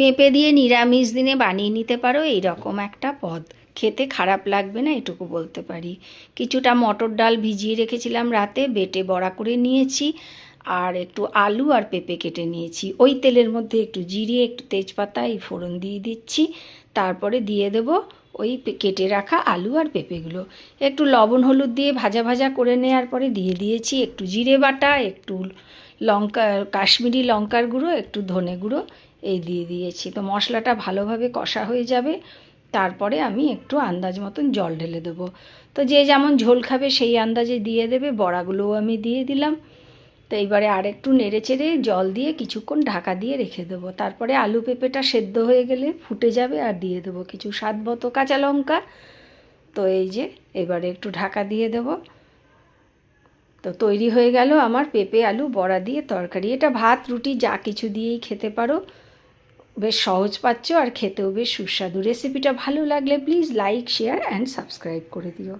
পেঁপে দিয়ে নিরামিষ দিনে বানিয়ে নিতে পারো এই রকম একটা পদ। খেতে খারাপ লাগবে না, এটুকু বলতে পারি। কিছুটা মটর ডাল ভিজিয়ে রেখেছিলাম রাতে, বেটে বড়া করে নিয়েছি। আর একটু আলু আর পেঁপে কেটে নিয়েছি। ওই তেলের মধ্যে একটু জিরে, একটু তেজপাতা, এই ফোড়ন দিয়ে দিচ্ছি। তারপরে দিয়ে দেব ওই কেটে রাখা আলু আর পেঁপেগুলো। একটু লবণ হলুদ দিয়ে ভাজা ভাজা করে নেওয়ার পরে দিয়ে দিয়েছি একটু জিরে বাটা, একটু লঙ্কা, কাশ্মীরি লঙ্কার গুঁড়ো, একটু ধনে গুঁড়ো, এই দিয়ে দিয়েছি। তো মশলাটা ভালোভাবে কষা হয়ে যাবে। তারপরে আমি একটু আন্দাজ মতন জল ঢেলে দেবো। তো যে যেমন ঝোল খাবে সেই আন্দাজে দিয়ে দেবে। বড়াগুলোও আমি দিয়ে দিলাম। তো এইবারে আরেকটু নেড়ে চেড়ে জল দিয়ে কিছুক্ষণ ঢাকা দিয়ে রেখে দেবো। তারপরে আলু পেঁপেটা সেদ্ধ হয়ে গেলে ফুটে যাবে, আর দিয়ে দেবো কিছু স্বাদ মতো কাঁচা লঙ্কা। তো এই যে এবারে একটু ঢাকা দিয়ে দেবো। তো তৈরি হয়ে গেল আমার পেঁপে আলু বড়া দিয়ে তরকারি। এটা ভাত রুটি যা কিছু দিয়েই খেতে পারো। বেশ সহজ পাচ্ছ আর খেতেও বেশ সুস্বাদু। রেসিপিটা ভালো লাগলে please like, share and subscribe করে দিও।